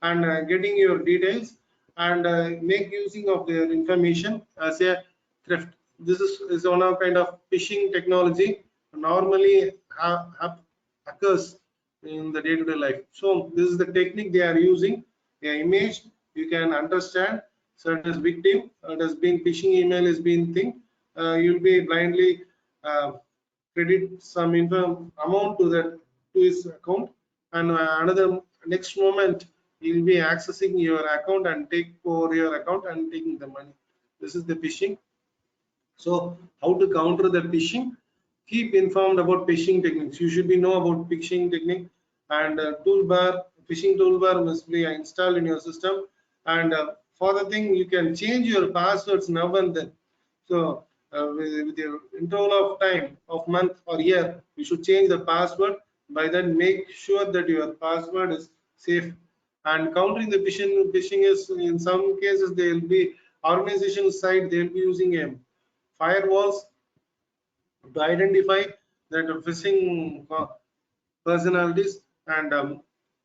and getting your details and make using of their information as a theft. This is one of kind of phishing technology normally occurs in the day-to-day life. So this is the technique they are using. The image you can understand. So it is victim. It has been phishing email is being thing. You'll be blindly credit some amount to his account, and another next moment you'll be accessing your account and take over your account and taking the money. This is the phishing. So how to counter the phishing? Keep informed about phishing techniques. You should be know about phishing technique, and phishing toolbar must be installed in your system. And for the thing, you can change your passwords now and then. So with your interval of time of month or year, you should change the password. By then, make sure that your password is safe. And countering the phishing is, in some cases, they will be organization side, they will be using firewalls to identify that phishing personalities, and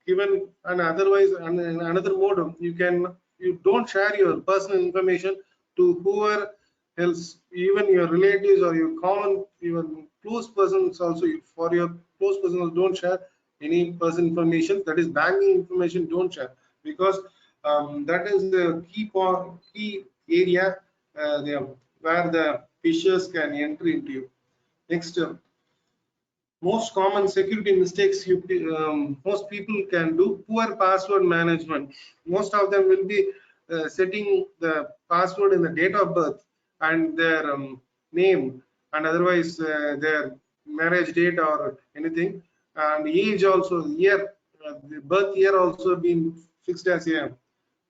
given and otherwise, and in another mode, you don't share your personal information to whoever else, even your relatives or your close persons also. For your close persons, don't share any personal information, that is banking information, don't share, because that is the key area where the phishers can enter into you. Next, most common security mistakes most people can do: poor password management. Most of them will be setting the password in the date of birth and their name, and otherwise their marriage date or anything, and age also, year, the birth year also been fixed as a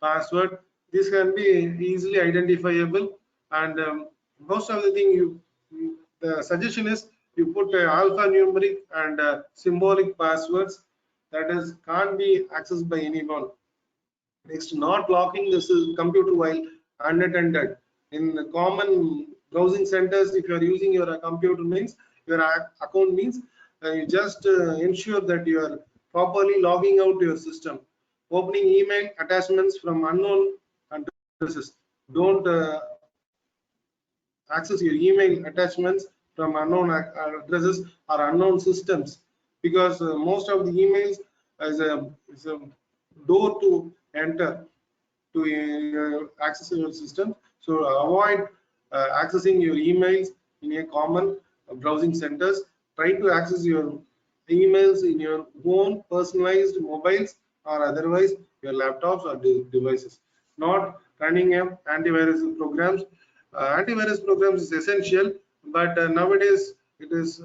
password. This can be easily identifiable, and most of the thing the suggestion is you put alphanumeric and symbolic passwords that is can't be accessed by anyone. Next, not locking this computer while unattended. In the common browsing centers, if you are using your computer means your account means you just ensure that you are properly logging out your system. Opening email attachments from unknown addresses. Don't access your email attachments from unknown addresses or unknown systems, because most of the emails is a door to enter to access your system. So avoid accessing your emails in a common browsing centers. Try to access your emails in your own personalized mobiles or otherwise your laptops or devices. Not running antivirus programs. Antivirus programs is essential, but nowadays it is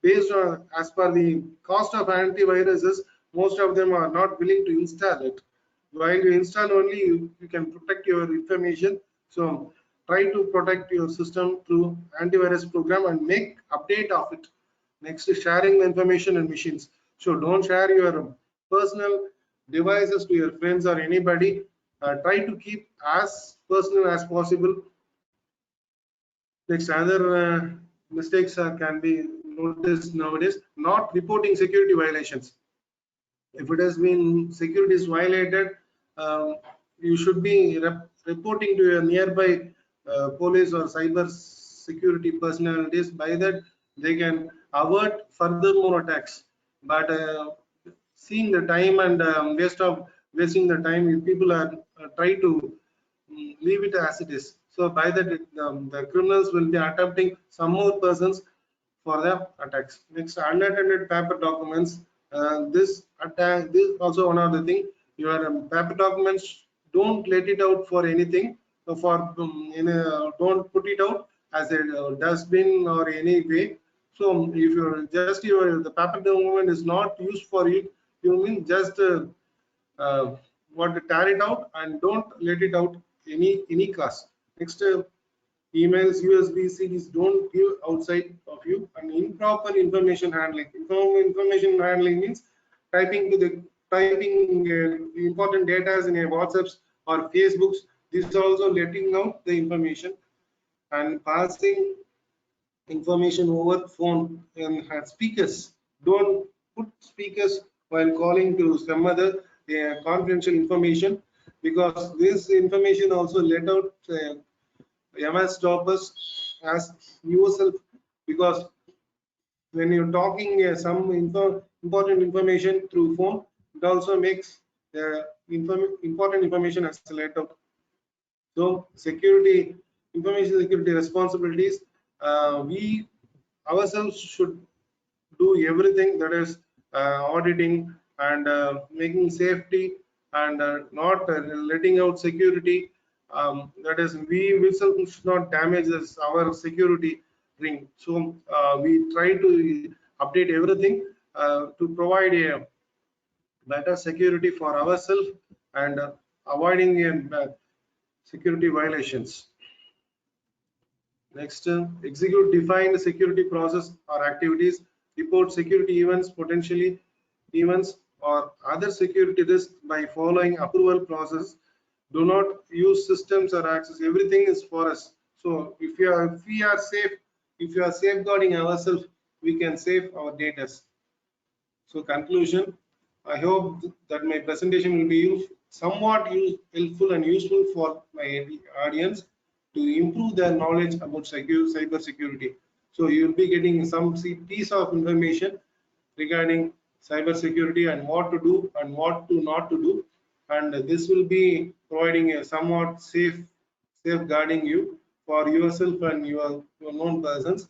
based on, as per the cost of antiviruses, most of them are not willing to install it. While you install only, you can protect your information. So try to protect your system through antivirus program and make update of it. Next is sharing the information and machines. So don't share your personal devices to your friends or anybody. Try to keep as personal as possible. Next, other mistakes can be noticed nowadays: not reporting security violations. If it has been security is violated, you should be reporting to your nearby police or cyber security personalities. By that, they can avert further more attacks. But seeing the time and wasting the time, if people are try to leave it as it is. So by that, the criminals will be attempting some more persons for the attacks. Next, unattended paper documents. This attack, this also one of the thing. Your paper documents, don't let it out for anything. So for don't put it out as a dustbin or any way. So if you're just the paper document is not used for it, you mean just want to tear it out and don't let it out any class. Next, emails, USB, CDs, don't give outside of you. And improper information handling. Information handling means typing important data in a WhatsApps or Facebooks. This is also letting out the information and passing information over phone and speakers. Don't put speakers while calling to some other confidential information, because this information also let out MS stoppers as yourself, because when you're talking some important information through phone, it also makes important information as let out. So security, information security responsibilities, we ourselves should do everything, that is auditing and making safety and not letting out security. That is, we should not damage our security ring. So we try to update everything to provide a better security for ourselves and avoiding security violations. Next, execute defined security process or activities, report security events, potentially events or other security risks by following approval process. Do not use systems or access. Everything is for us. So if we are safe, if you are safeguarding ourselves, we can save our data. So conclusion, I hope that my presentation will be somewhat helpful and useful for my audience to improve their knowledge about cyber security. So you will be getting some piece of information regarding cyber security and what to do and what to not to do, and this will be providing a somewhat safeguarding you for yourself and your known persons,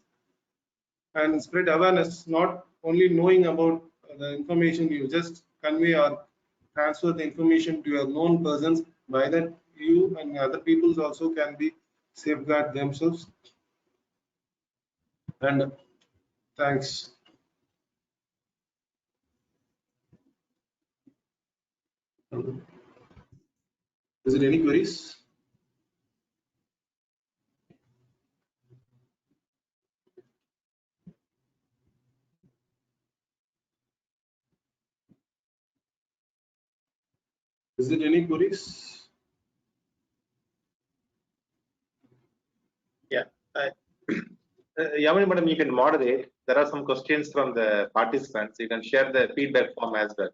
and spread awareness, not only knowing about the information, you just convey or transfer the information to your known persons. By that, you and other peoples also can be safeguard themselves. And thanks. Is there any queries? Is there any queries? Yeah. Yamini madam, you can moderate. There are some questions from the participants. You can share the feedback form as well.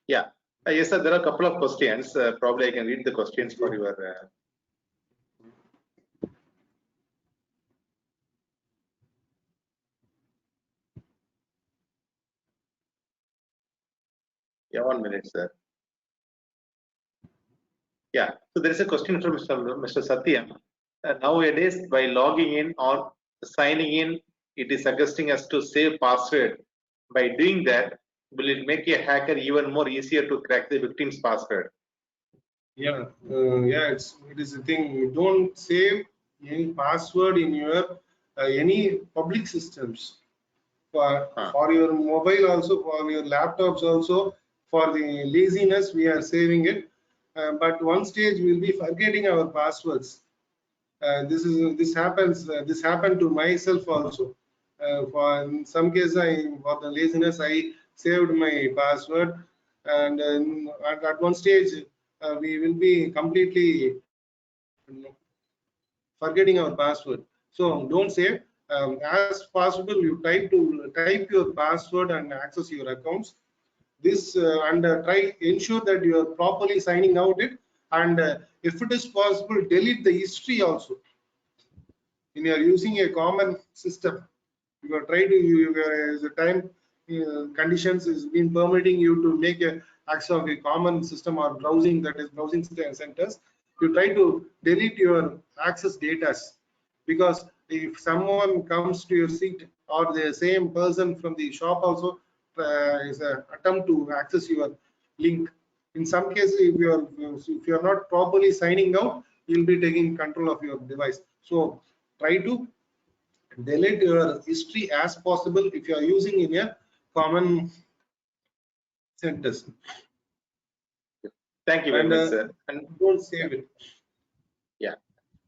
Yeah. Yes, sir. There are a couple of questions. Probably I can read the questions for your. Yeah, 1 minute, sir. Yeah. So there is a question from Mr. Satyam. Nowadays, by logging in or signing in, it is suggesting us to save password. By doing that, will it make a hacker even more easier to crack the victim's password? Yeah, it is a thing. You don't save any password in your any public systems. For your mobile also, for your laptops also, for the laziness we are saving it. But one stage we'll be forgetting our passwords. This happened to myself also. For in some cases, for the laziness, I saved my password, and at one stage we will be completely forgetting our password. So don't save. As possible, you type your password and access your accounts. This and ensure that you are properly signing out it, and if it is possible, delete the history also. When you are using a common system, you are trying to use a time conditions is been permitting you to make a access of a common system or browsing, that is browsing centers, you try to delete your access data, because if someone comes to your seat or the same person from the shop also is an attempt to access your link. In some cases, if you are not properly signing out, you'll be taking control of your device. So try to delete your history as possible if you are using in a common centers. Thank you very much, sir. And don't save it. yeah.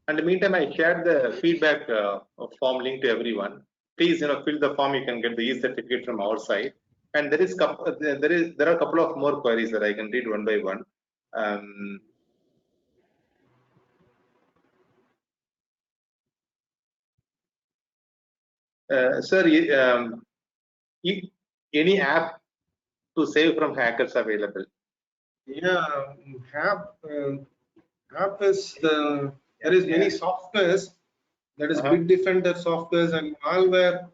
And in the meantime, I shared the feedback form link to everyone. Please, fill the form. You can get the e-certificate from our side. And there are a couple of more queries that I can read one by one. Sir, any app to save from hackers available? Yeah, app is there is many softwares, that is big defender softwares and malware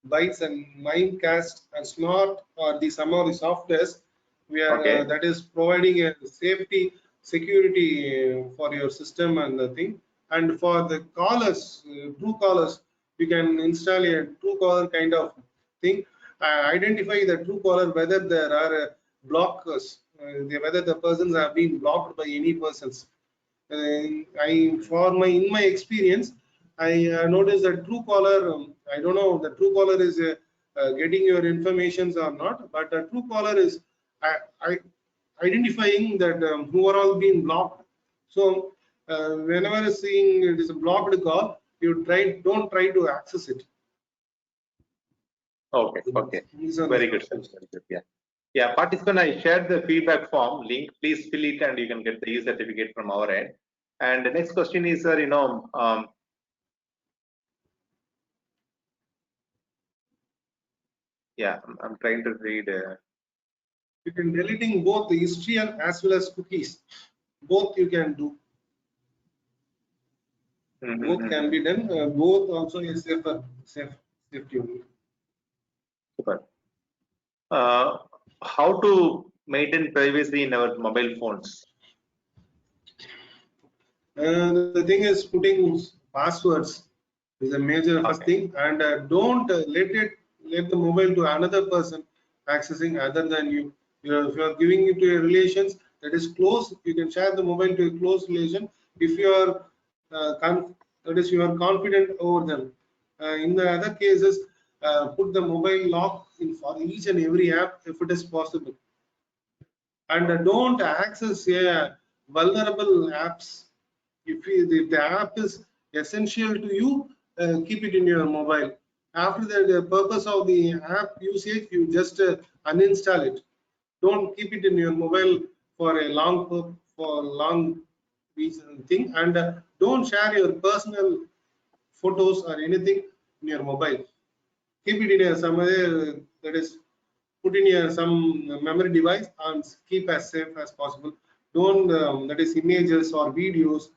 bytes and Mimecast and Smart or somehow the softwares where that is providing a safety security for your system and the thing. And for the callers, true callers, you can install a true caller kind of thing. Identify the true caller, whether there are blockers, whether the persons have been blocked by any persons. In my experience, I noticed that Truecaller, I don't know the Truecaller is getting your informations or not, but Truecaller is identifying that who are all being blocked. So whenever seeing it is a blocked call, you don't try to access it. Okay. Very good, sir. Very good. Yeah, participant, I shared the feedback form link. Please fill it and you can get the e-certificate from our end. And the next question is, sir, yeah, I'm trying to read. You can deleting both the history and as well as cookies. Both you can do. Both can be done. Both also is safety only. Super. How to maintain privacy in our mobile phones? The thing is, putting passwords is a major first thing, and don't let the mobile to another person accessing other than you. If you are giving it to your relations, that is close, you can share the mobile to a close relation. If you are you are confident over them. In the other cases, put the mobile lock in for each and every app if it is possible, and don't access vulnerable apps. If the app is essential to you, keep it in your mobile. After the purpose of the app usage, you just uninstall it. Don't keep it in your mobile for a long reason thing, and don't share your personal photos or anything in your mobile. Keep it in some other, that is, put in some memory device and keep as safe as possible. Don't that is images or videos.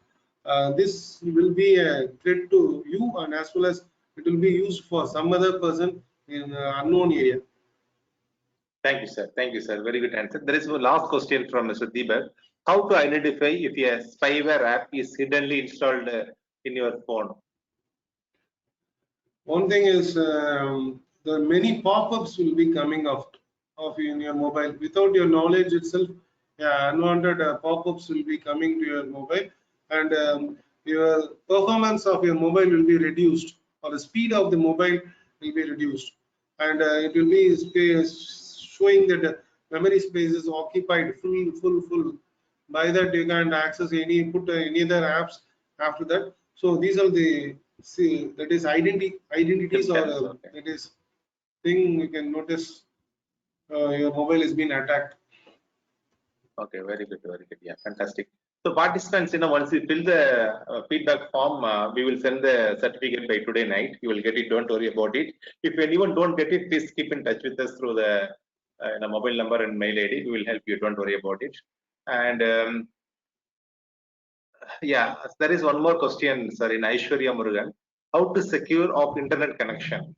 This will be a threat to you, and as well as it will be used for some other person in unknown area. Thank you, sir. Thank you, sir. Very good answer. There is one last question from Mr. Deepak. How to identify if a spyware app is hiddenly installed in your phone? One thing is the many pop-ups will be coming out of in your mobile without your knowledge itself. Unwanted pop-ups will be coming to your mobile, and your performance of your mobile will be reduced, or the speed of the mobile will be reduced, and it will be showing that memory space is occupied full. By that you can access any other apps after that. So these are the that is identities or that is thing you can notice your mobile is being attacked. Okay, very good. Yeah, fantastic. So participants, once you fill the feedback form, we will send the certificate by today night. You will get it. Don't worry about it. If anyone don't get it, please keep in touch with us through the mobile number and mail ID. We will help you. Don't worry about it. And yeah, there is one more question, sir, in Aishwarya Murugan. How to secure off internet connection?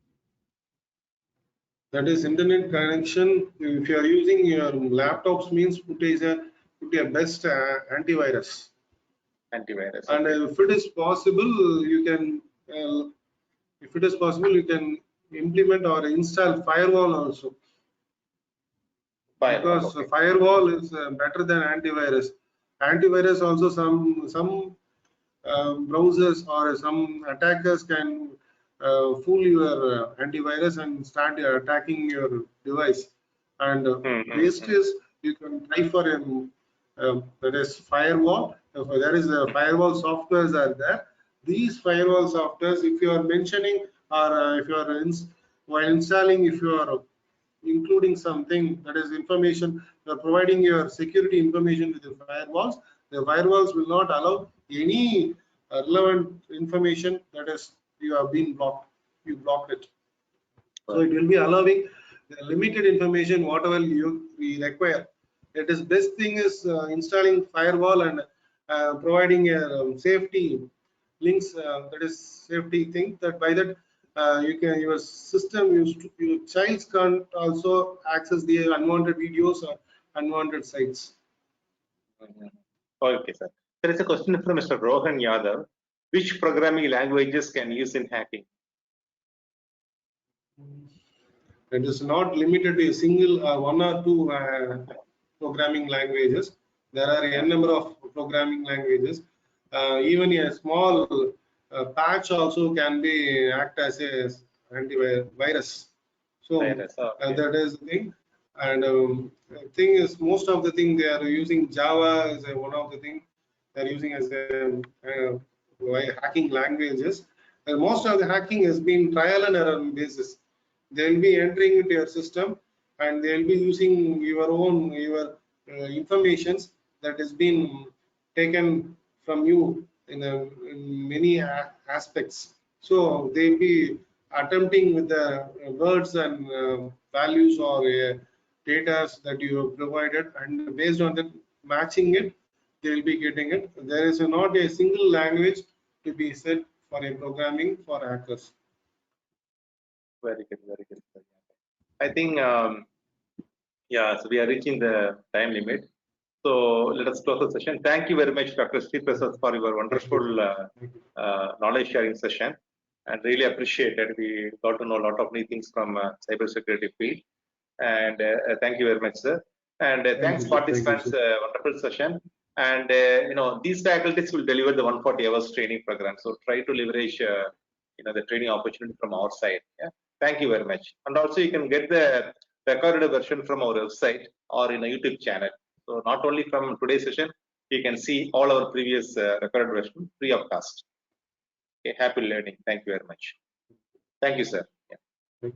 That is internet connection. If you are using your laptops, means put a best antivirus. Antivirus. And if it is possible, you can implement or install firewall also. Because firewall is better than antivirus. Antivirus also some browsers or some attackers can fool your antivirus and start attacking your device. And best is you can try for that is firewall. If there is a firewall softwares are there. These firewall softwares, if you are mentioning or if you are while installing, if you are including something that is information, you are providing your security information to the firewalls will not allow any relevant information that is you have been blocked. You blocked it. So it will be allowing the limited information whatever we require. It is best thing is installing firewall and providing a safety links, that is safety thing, that by that your system your child can't also access the unwanted videos or unwanted sites. Okay, sir. There is a question from Mr. Rohan Yadav. Which programming languages can use in hacking? It is not limited to a single one or two programming languages. There are a number of programming languages. Even a small patch also can be act as a antivirus. So that is the thing. And the thing is, most of the thing they are using Java as one of the thing they are using as a hacking languages. And most of the hacking has been trial and error basis. They will be entering into your system and they will be using your own informations that has been taken from you in many aspects. So they will be attempting with the words and values or data that you have provided, and based on that matching it, they will be getting it. There is not a single language to be said for a programming for hackers. Very good, very good. I think, yeah, so we are reaching the time limit. So let us close the session. Thank you very much, Dr. Sri Prasad, for your wonderful knowledge sharing session. And really appreciate that we got to know a lot of new things from cybersecurity field. And thank you very much, sir. And thanks, participants. Wonderful session. And these faculties will deliver the 140 hours training program. So try to leverage the training opportunity from our side. Yeah. Thank you very much. And also you can get the recorded version from our website or in a YouTube channel. So not only from today's session, you can see all our previous recorded version free of cost. Okay, happy learning. Thank you very much. Thank you, sir. Yeah.